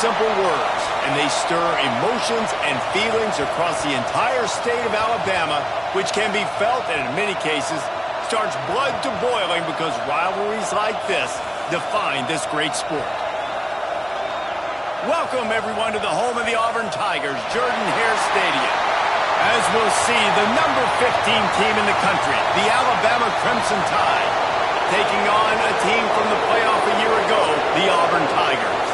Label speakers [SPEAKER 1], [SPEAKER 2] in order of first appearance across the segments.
[SPEAKER 1] simple words, and they stir emotions and feelings across the entire state of Alabama, which can be felt and in many cases starts blood to boiling because rivalries like this define this great sport. Welcome, everyone, to the home of the Auburn Tigers, Jordan-Hare Stadium. As we'll see, the number 15 team in the country, the Alabama Crimson Tide, taking on a team from the playoff a year ago, the Auburn Tigers.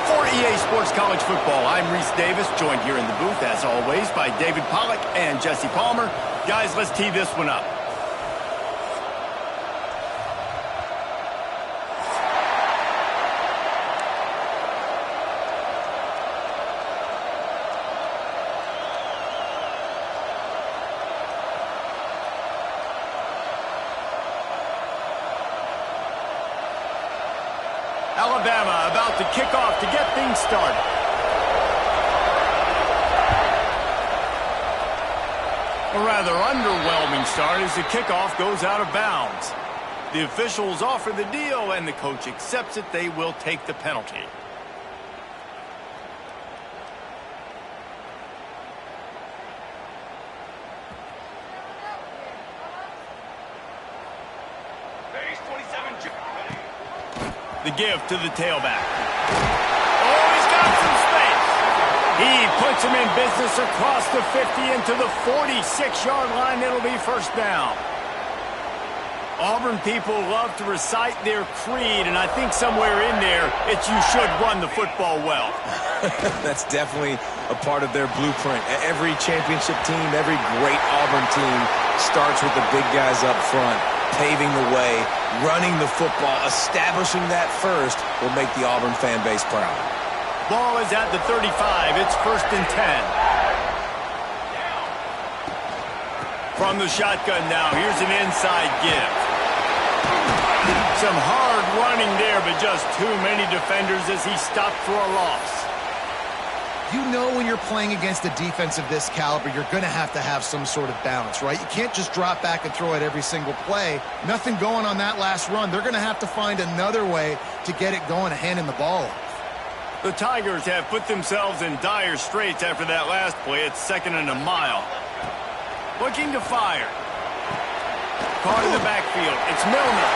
[SPEAKER 1] For EA Sports College Football, I'm Reese Davis, joined here in the booth, as always, by David Pollack and Jesse Palmer. Guys, let's tee this one up. Alabama about to kick off to get things started. A rather underwhelming start as the kickoff goes out of bounds. The officials offer the deal and the coach accepts it. They will take the penalty. The give to the tailback. Oh, he's got some space. He puts him in business across the 50 into the 46-yard line. It'll be first down. Auburn people love to recite their creed, and I think somewhere in there it's you should run the football well.
[SPEAKER 2] That's definitely a part of their blueprint. Every championship team, every great Auburn team starts with the big guys up front, paving the way, running the football, establishing that first will make the Auburn fan base proud.
[SPEAKER 1] Ball is at the 35. It's 1st and 10. From the shotgun now, here's an inside give. Some hard running there, but just too many defenders as he stopped for a loss.
[SPEAKER 3] You know when you're playing against a defense of this caliber, you're going to have some sort of balance, right? You can't just drop back and throw it every single play. Nothing going on that last run. They're going to have to find another way to get it going and handing the ball off.
[SPEAKER 1] The Tigers have put themselves in dire straits after that last play. It's 2nd and a mile. Looking to fire. Caught in the backfield. It's Milner.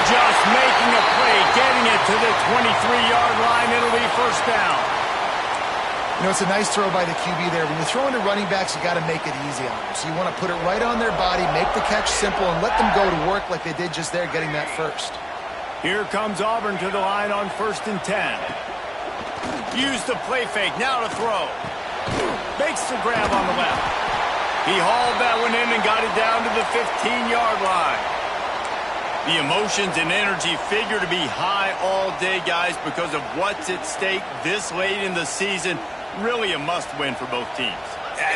[SPEAKER 1] Just making a play, getting it to the 23-yard line. It'll be first down.
[SPEAKER 3] You know, it's a nice throw by the QB there. When you're throwing to running backs, you got to make it easy on them. So you want to put it right on their body, make the catch simple, and let them go to work like they did just there, getting that first.
[SPEAKER 1] Here comes Auburn to the line on 1st and 10. Use the play fake, now to throw. Makes the grab on the left. He hauled that one in and got it down to the 15-yard line. The emotions and energy figure to be high all day, guys, because of what's at stake this late in the season. Really a must-win for both teams.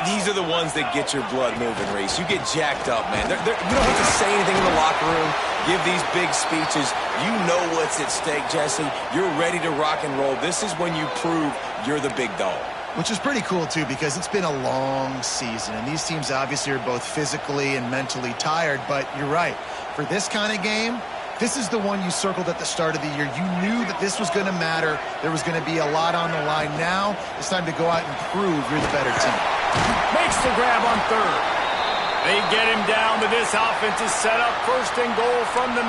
[SPEAKER 2] These are the ones that get your blood moving, Reese. You get jacked up, man. You don't have to say anything in the locker room, give these big speeches. You know what's at stake, Jesse. You're ready to rock and roll. This is when you prove you're the big dog.
[SPEAKER 3] Which is pretty cool, too, because it's been a long season, and these teams obviously are both physically and mentally tired, but you're right. For this kind of game, this is the one you circled at the start of the year. You knew that this was going to matter. There was going to be a lot on the line. Now it's time to go out and prove you're the better team.
[SPEAKER 1] Makes the grab on 3rd. They get him down, but this offense is set up 1st and goal from the 9.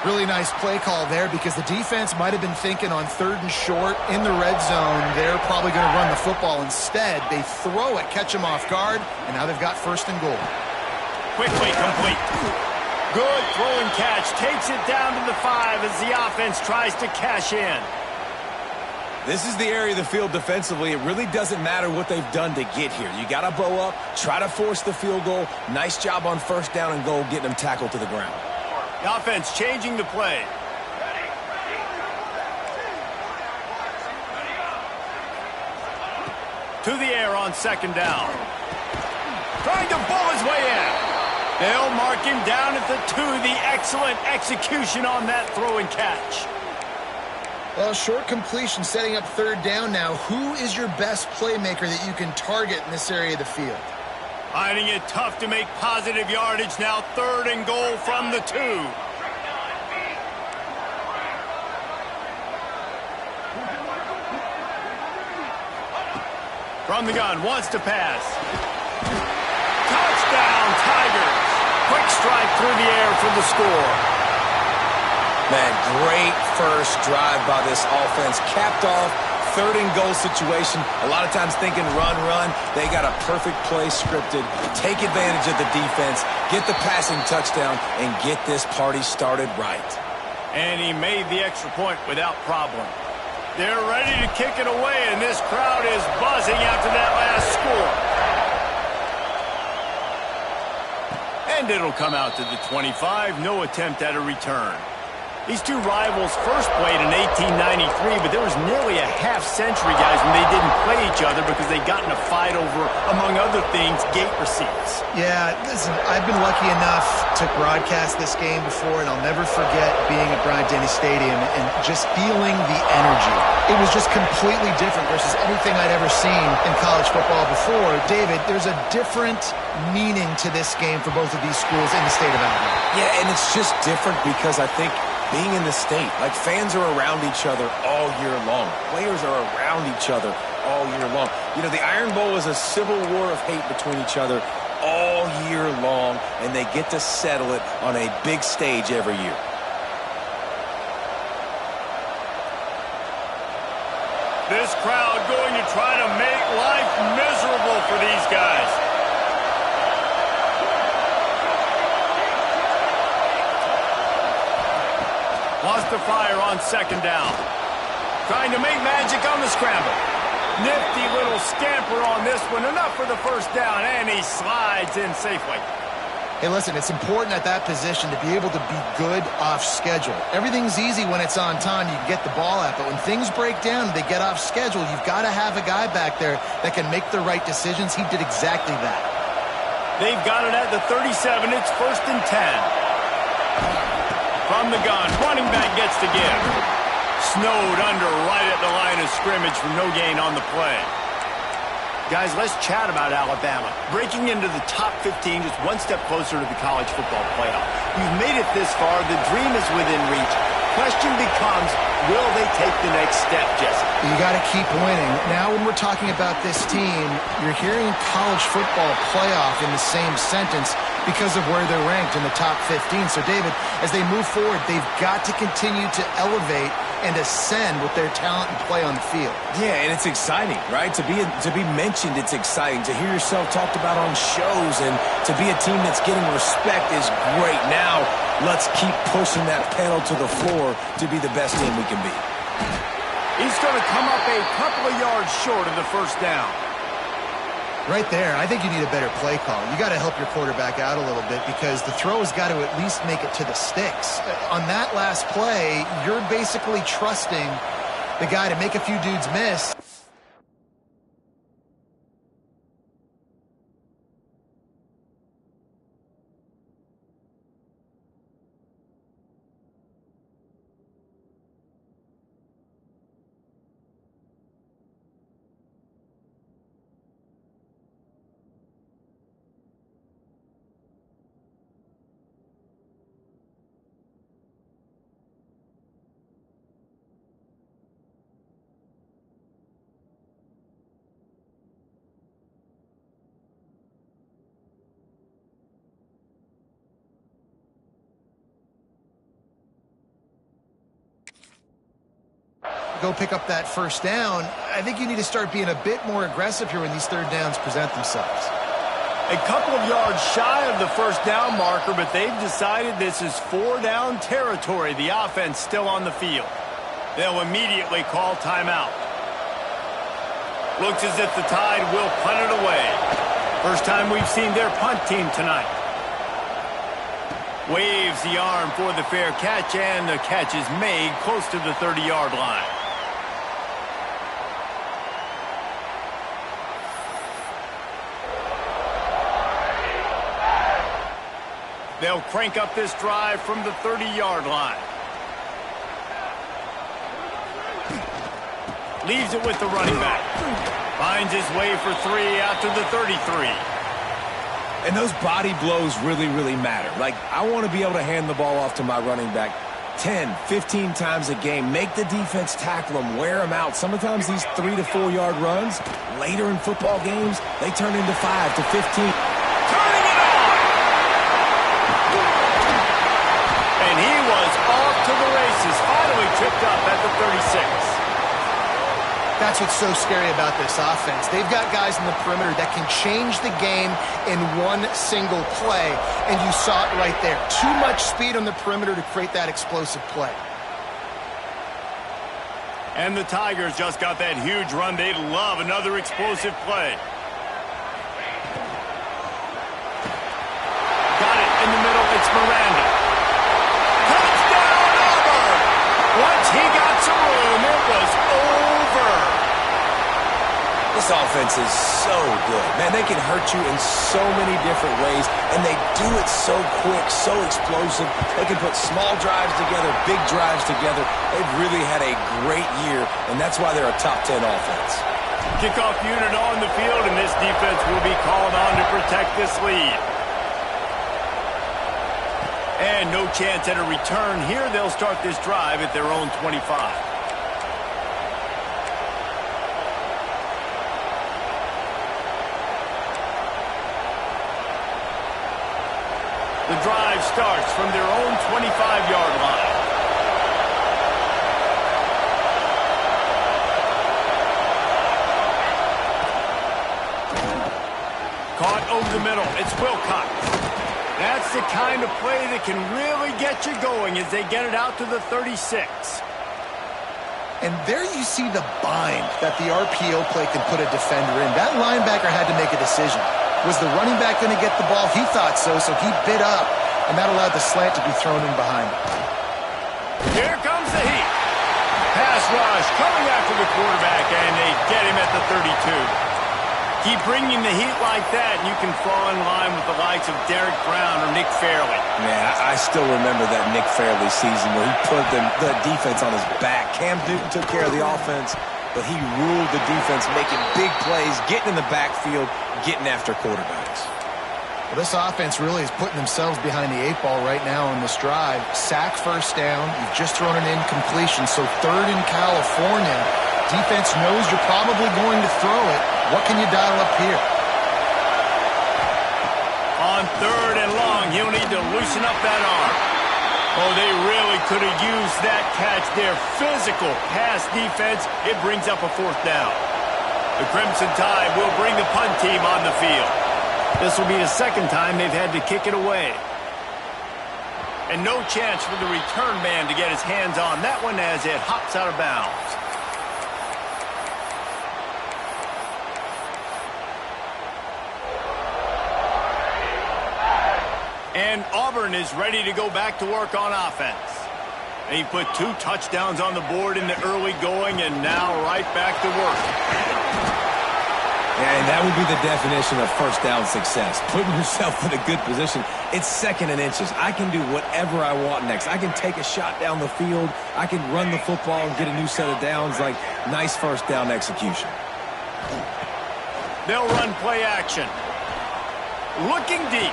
[SPEAKER 3] Really nice play call there because the defense might have been thinking on 3rd and short in the red zone. They're probably going to run the football. Instead, they throw it, catch them off guard, and now they've got 1st and goal.
[SPEAKER 1] Quickly complete. Good throw and catch. Takes it down to the 5 as the offense tries to cash in.
[SPEAKER 2] This is the area of the field defensively. It really doesn't matter what they've done to get here. You got to bow up, try to force the field goal. Nice job on 1st down and goal, getting them tackled to the ground.
[SPEAKER 1] The offense changing the play. To the air on 2nd down. Trying to bull his way in. They'll mark him down at the 2. The excellent execution on that throw and catch.
[SPEAKER 3] Well, short completion setting up 3rd down now. Who is your best playmaker that you can target in this area of the field?
[SPEAKER 1] Finding it tough to make positive yardage now. 3rd and goal from the 2. From the gun, wants to pass. Touchdown, Tigers. Quick strike through the air for the score.
[SPEAKER 2] Man, great first drive by this offense. Capped off, 3rd and goal situation. A lot of times thinking run, run. They got a perfect play scripted. Take advantage of the defense, get the passing touchdown, and get this party started right.
[SPEAKER 1] And he made the extra point without problem. They're ready to kick it away, and this crowd is buzzing after that last score. And it'll come out to the 25. No attempt at a return. These two rivals first played in 1893, but there was nearly a half-century, guys, when they didn't play each other because they got in a fight over, among other things, gate receipts.
[SPEAKER 3] Yeah, listen, I've been lucky enough to broadcast this game before, and I'll never forget being at Bryant-Denny Stadium and just feeling the energy. It was just completely different versus anything I'd ever seen in college football before. David, there's a different meaning to this game for both of these schools in the state of Alabama.
[SPEAKER 2] Yeah, and it's just different because I think being in the state, like fans are around each other all year long. Players are around each other all year long. You know, the Iron Bowl is a civil war of hate between each other all year long, and they get to settle it on a big stage every year.
[SPEAKER 1] This crowd going to try to make life miserable for these guys. Wants to fire on 2nd down. Trying to make magic on the scramble. Nifty little scamper on this one. Enough for the first down, and he slides in safely.
[SPEAKER 3] Hey, listen, it's important at that position to be able to be good off schedule. Everything's easy when it's on time. You can get the ball out, but when things break down, they get off schedule. You've got to have a guy back there that can make the right decisions. He did exactly that.
[SPEAKER 1] They've got it at the 37. It's 1st and 10. From the gun, running back gets to give. Snowed under right at the line of scrimmage for no gain on the play. Guys, let's chat about Alabama. Breaking into the top 15, just one step closer to the college football playoff. You've made it this far. The dream is within reach. Question becomes, will they take the next step, Jesse?
[SPEAKER 3] You got to keep winning. Now when we're talking about this team, you're hearing college football playoff in the same sentence because of where they're ranked in the top 15. So, David, as they move forward, they've got to continue to elevate and ascend with their talent and play on the field.
[SPEAKER 2] Yeah, and it's exciting, right? To be mentioned, it's exciting. To hear yourself talked about on shows and to be a team that's getting respect is great. Now, let's keep pushing that pedal to the floor to be the best team we can be.
[SPEAKER 1] He's going to come up a couple of yards short of the first down.
[SPEAKER 3] Right there, I think you need a better play call. You got to help your quarterback out a little bit because the throw has got to at least make it to the sticks. On that last play, you're basically trusting the guy to make a few dudes miss. Go pick up that first down. I think you need to start being a bit more aggressive here when these third downs present themselves.
[SPEAKER 1] A couple of yards shy of the first down marker, but they've decided this is 4-down territory. The offense still on the field. They'll immediately call timeout. Looks as if the Tide will punt it away. First time we've seen their punt team tonight. Waves the arm for the fair catch, and the catch is made close to the 30-yard line. They'll crank up this drive from the 30-yard line. Leaves it with the running back. Finds his way for 3 after the 33.
[SPEAKER 2] And those body blows really, really matter. Like, I want to be able to hand the ball off to my running back 10, 15 times a game. Make the defense tackle them, wear them out. Sometimes these 3 to 4 yard runs, later in football games, they turn into 5 to 15.
[SPEAKER 1] Turning it on! And he was off to the races, finally tripped up at the 36.
[SPEAKER 3] That's what's so scary about this offense. They've got guys in the perimeter that can change the game in one single play, and you saw it right there. Too much speed on the perimeter to create that explosive play.
[SPEAKER 1] And the Tigers just got that huge run. They'd love another explosive play. Got it in the middle. It's Miranda. Touchdown, Auburn! Once he got some room, it was over.
[SPEAKER 2] This offense is so good. Man, they can hurt you in so many different ways, and they do it so quick, so explosive. They can put small drives together, big drives together. They've really had a great year, and that's why they're a top 10 offense.
[SPEAKER 1] Kickoff unit on the field, and this defense will be called on to protect this lead. And no chance at a return here. They'll start this drive at their own 25. The drive starts from their own 25-yard line. Caught over the middle. It's Wilcox. That's the kind of play that can really get you going as they get it out to the 36.
[SPEAKER 3] And there you see the bind that the RPO play can put a defender in. That linebacker had to make a decision. Was the running back going to get the ball? He thought so, so he bit up, and that allowed the slant to be thrown in behind him.
[SPEAKER 1] Here comes the heat. Pass rush coming after the quarterback, and they get him at the 32. Keep bringing the heat like that, and you can fall in line with the likes of Derek Brown or Nick Fairley.
[SPEAKER 2] Man, I still remember that Nick Fairley season where he put the defense on his back. Cam Newton took care of the offense, but he ruled the defense, making big plays, getting in the backfield, getting after quarterbacks.
[SPEAKER 3] Well, this offense really is putting themselves behind the 8 ball right now on this drive. Sack first down. You've just thrown an incompletion, so third in California. Defense knows you're probably going to throw it. What can you dial up here?
[SPEAKER 1] On third and long, he'll need to loosen up that arm. Oh, they really could have used that catch there. Physical pass defense. It brings up a fourth down. The Crimson Tide will bring the punt team on the field. This will be the second time they've had to kick it away. And no chance for the return man to get his hands on that one as it hops out of bounds. And Auburn is ready to go back to work on offense. They put 2 touchdowns on the board in the early going, and now right back to work.
[SPEAKER 2] Yeah, and that would be the definition of first down success. Putting yourself in a good position. It's second and inches. I can do whatever I want next. I can take a shot down the field. I can run the football and get a new set of downs. Like, nice first down execution.
[SPEAKER 1] They'll run play action. Looking deep.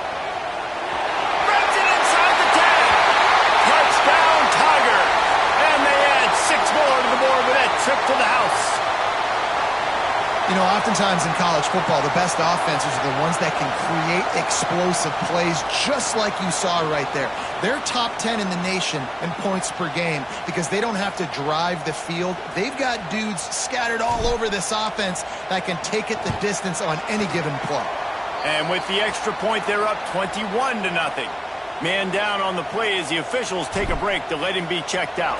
[SPEAKER 1] Touchdown, Tiger. And they add 6 more to the board with that trip to the house.
[SPEAKER 3] You know, oftentimes in college football, the best offenses are the ones that can create explosive plays just like you saw right there. They're top 10 in the nation in points per game because they don't have to drive the field. They've got dudes scattered all over this offense that can take it the distance on any given play.
[SPEAKER 1] And with the extra point, they're up 21-0. Man down on the play as the officials take a break to let him be checked out.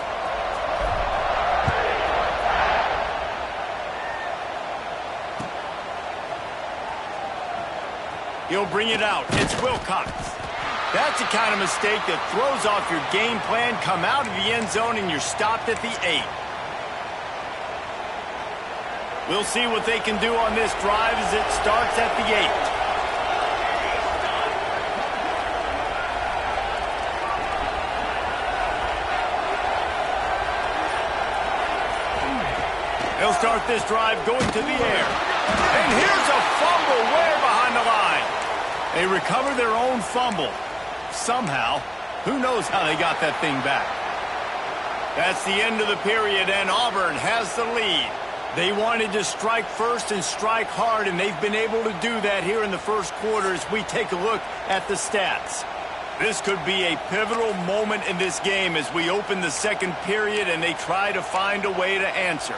[SPEAKER 1] He'll bring it out. It's Wilcox. That's the kind of mistake that throws off your game plan. Come out of the end zone and you're stopped at the 8. We'll see what they can do on this drive as it starts at the 8. They'll start this drive going to the air. And here's a fumble way behind the line. They recover their own fumble. Somehow, who knows how they got that thing back. That's the end of the period, and Auburn has the lead. They wanted to strike first and strike hard, and they've been able to do that here in the first quarter as we take a look at the stats. This could be a pivotal moment in this game as we open the second period and they try to find a way to answer.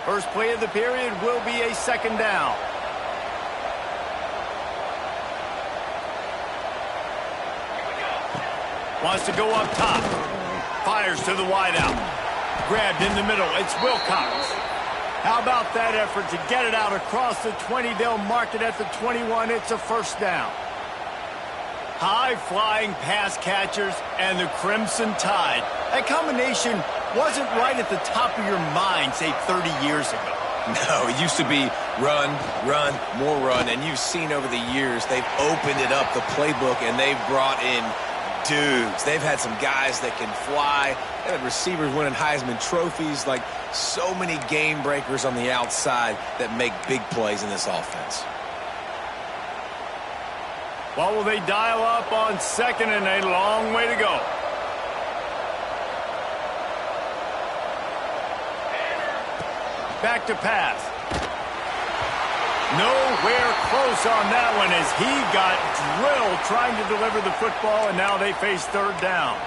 [SPEAKER 1] First play of the period will be a second down. Wants to go up top. Fires to the wideout. Grabbed in the middle. It's Wilcox. How about that effort to get it out across the 20? They'll mark it at the 21. It's a first down. High-flying pass catchers and the Crimson Tide. That combination wasn't right at the top of your mind, say, 30 years ago.
[SPEAKER 2] No, it used to be run, run, more run, and you've seen over the years they've opened it up, the playbook, and they've brought in dudes. They've had some guys that can fly. They've had receivers winning Heisman trophies, like so many game breakers on the outside that make big plays in this offense.
[SPEAKER 1] What will they dial up on second and a long way to go? Back to pass. Nowhere close on that one as he got drilled trying to deliver the football, and now they face third down.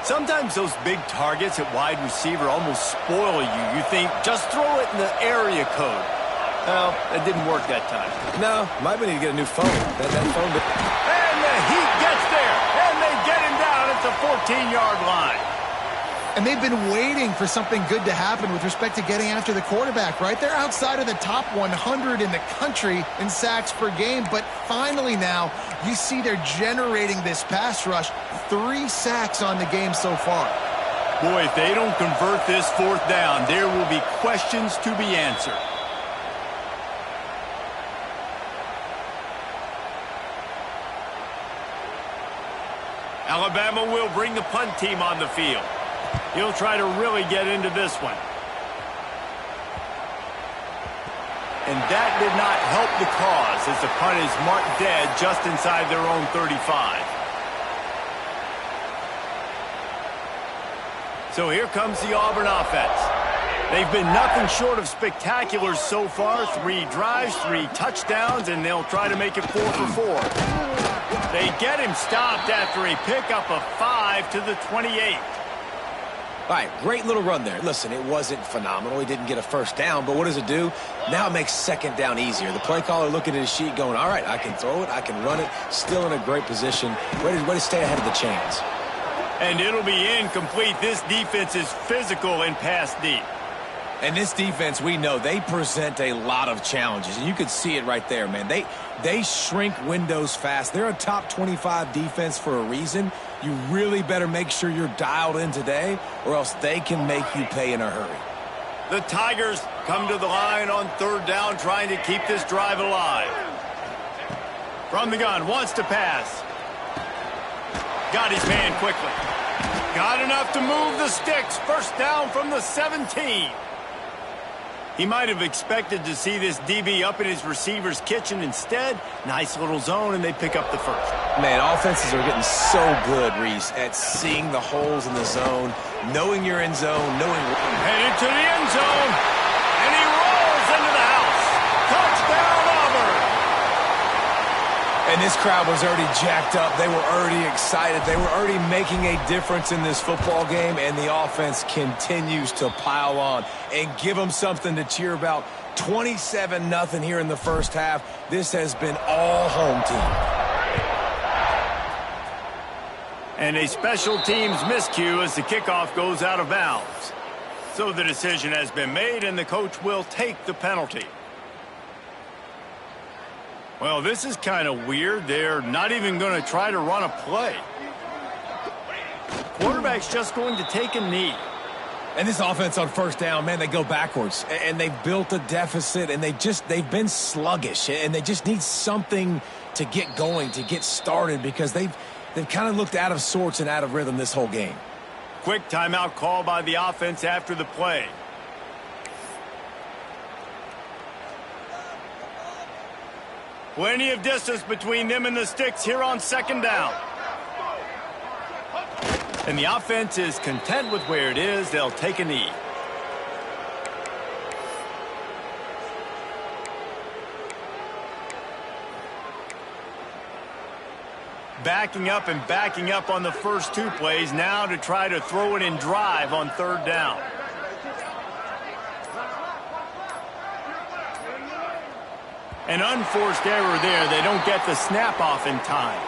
[SPEAKER 1] Sometimes those big targets at wide receiver almost spoil you. You think, just throw it in the area code. Well, that didn't work that time.
[SPEAKER 2] No, might need to get a new phone. That phone.
[SPEAKER 1] And the Heat gets there, and they get him down at the 14-yard line.
[SPEAKER 3] And they've been waiting for something good to happen with respect to getting after the quarterback, right? They're outside of the top 100 in the country in sacks per game, but finally now you see they're generating this pass rush. 3 sacks on the game so far.
[SPEAKER 1] Boy, if they don't convert this fourth down, there will be questions to be answered. Alabama will bring the punt team on the field. He'll try to really get into this one. And that did not help the cause as the punt is marked dead just inside their own 35. So here comes the Auburn offense. They've been nothing short of spectacular so far. 3 drives, 3 touchdowns, and they'll try to make it 4 for 4. They get him stopped after a pickup of 5 to the 28.
[SPEAKER 2] All right, great little run there. Listen, it wasn't phenomenal. He didn't get a first down, but what does it do? Now it makes second down easier. The play caller looking at his sheet going, all right, I can throw it, I can run it, still in a great position. Way to stay ahead of the chains.
[SPEAKER 1] And it'll be incomplete. This defense is physical and pass deep.
[SPEAKER 2] And this defense, we know, they present a lot of challenges. And you could see it right there, man. They shrink windows fast. They're a top 25 defense for a reason. You really better make sure you're dialed in today, or else they can make you pay in a hurry.
[SPEAKER 1] The Tigers come to the line on third down, trying to keep this drive alive. From the gun, wants to pass. Got his man quickly. Got enough to move the sticks. First down from the 17. He might have expected to see this DB up in his receiver's kitchen. Instead, nice little zone, and they pick up the first.
[SPEAKER 2] Man, offenses are getting so good, Reese, at seeing the holes in the zone, knowing you're in zone, knowing...
[SPEAKER 1] Headed to the end zone, and he rolls into the house. Touchdown, Auburn!
[SPEAKER 2] And this crowd was already jacked up. They were already excited. They were already making a difference in this football game, and the offense continues to pile on and give them something to cheer about. 27-0 here in the first half. This has been all home team.
[SPEAKER 1] And a special teams miscue as the kickoff goes out of bounds. So the decision has been made, and the coach will take the penalty. Well, this is kind of weird. They're not even going to try to run a play. Quarterback's just going to take a knee.
[SPEAKER 2] And this offense on first down, man, they go backwards. And they've built a deficit, and they've been sluggish. And they just need something to get going, to get started, because they've kind of looked out of sorts and out of rhythm this whole game.
[SPEAKER 1] Quick timeout call by the offense after the play. Plenty of distance between them and the sticks here on second down. And the offense is content with where it is. They'll take a knee. Backing up and backing up on the first two plays now to try to throw it in drive on third down. An unforced error there. They don't get the snap off in time.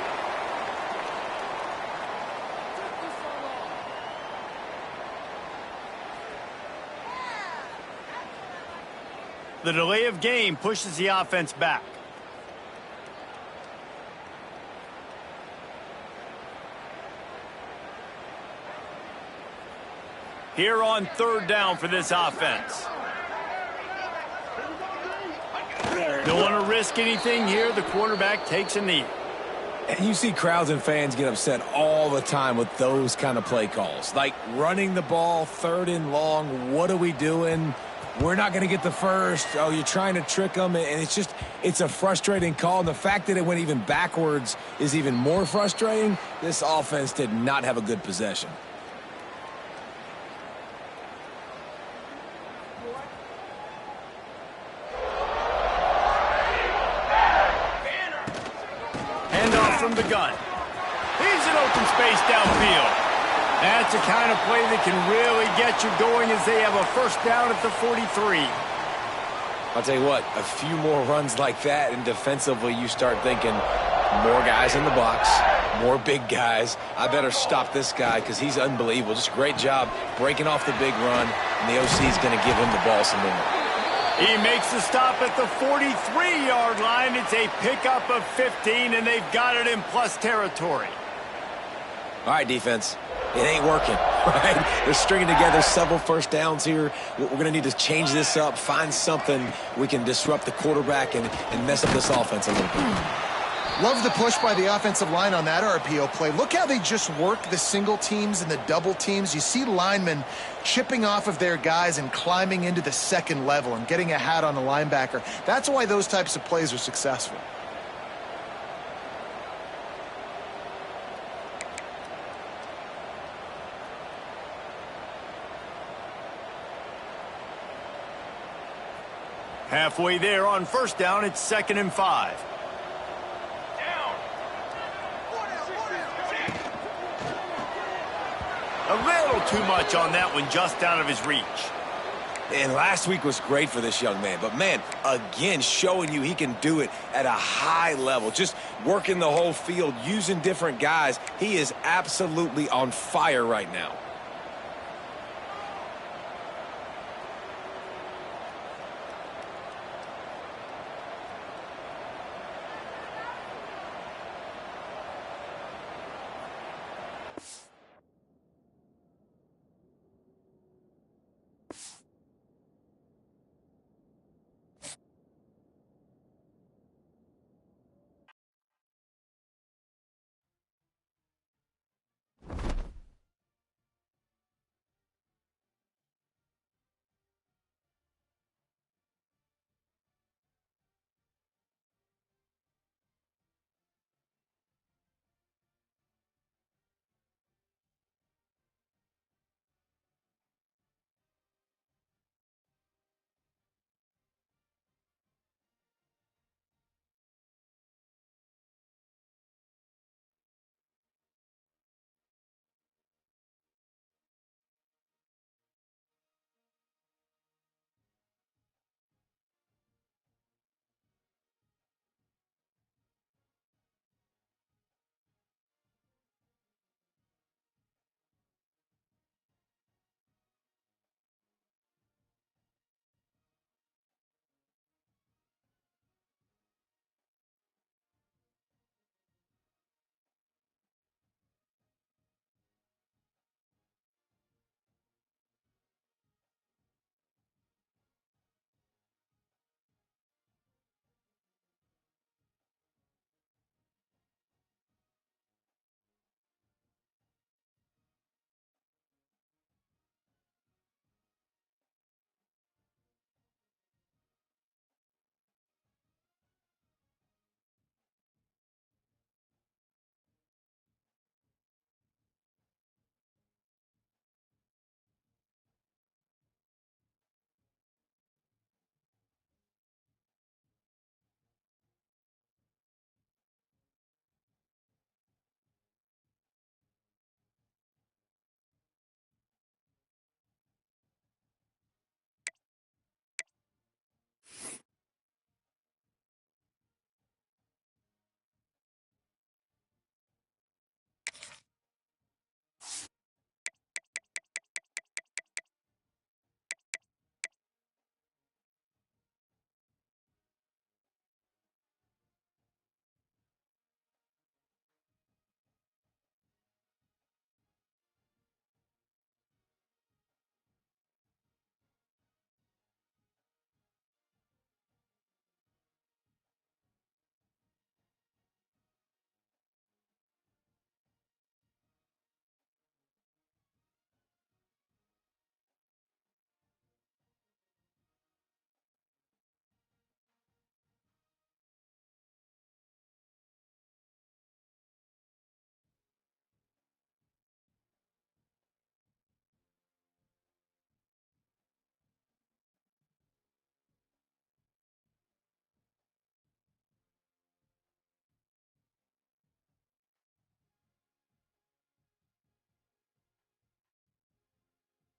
[SPEAKER 1] The delay of game pushes the offense back. Here on third down for this offense. Don't want to risk anything here. The quarterback takes a knee.
[SPEAKER 2] And you see crowds and fans get upset all the time with those kind of play calls. Like running the ball, third and long. What are we doing? We're not going to get the first. Oh, you're trying to trick them. And it's a frustrating call. And the fact that it went even backwards is even more frustrating. This offense did not have a good possession.
[SPEAKER 1] From the gun. He's an open space downfield. That's the kind of play that can really get you going as they have a first down at the 43.
[SPEAKER 2] I'll tell you what, a few more runs like that, and defensively you start thinking more guys in the box, more big guys. I better stop this guy because he's unbelievable. Just a great job breaking off the big run, and the OC is going to give him the ball some more.
[SPEAKER 1] He makes the stop at the 43-yard line. It's a pickup of 15, and they've got it in plus territory.
[SPEAKER 2] All right, defense. It ain't working, right? They're stringing together several first downs here. We're going to need to change this up, find something we can disrupt the quarterback and mess up this offense a little bit.
[SPEAKER 3] Love the push by the offensive line on that RPO play. Look how they just work the single teams and the double teams. You see linemen chipping off of their guys and climbing into the second level and getting a hat on the linebacker. That's why those types of plays are successful.
[SPEAKER 1] Halfway there on first down, it's 2nd and 5. A little too much on that one, just out of his reach.
[SPEAKER 2] And last week was great for this young man. But, man, again, showing you he can do it at a high level. Just working the whole field, using different guys. He is absolutely on fire right now.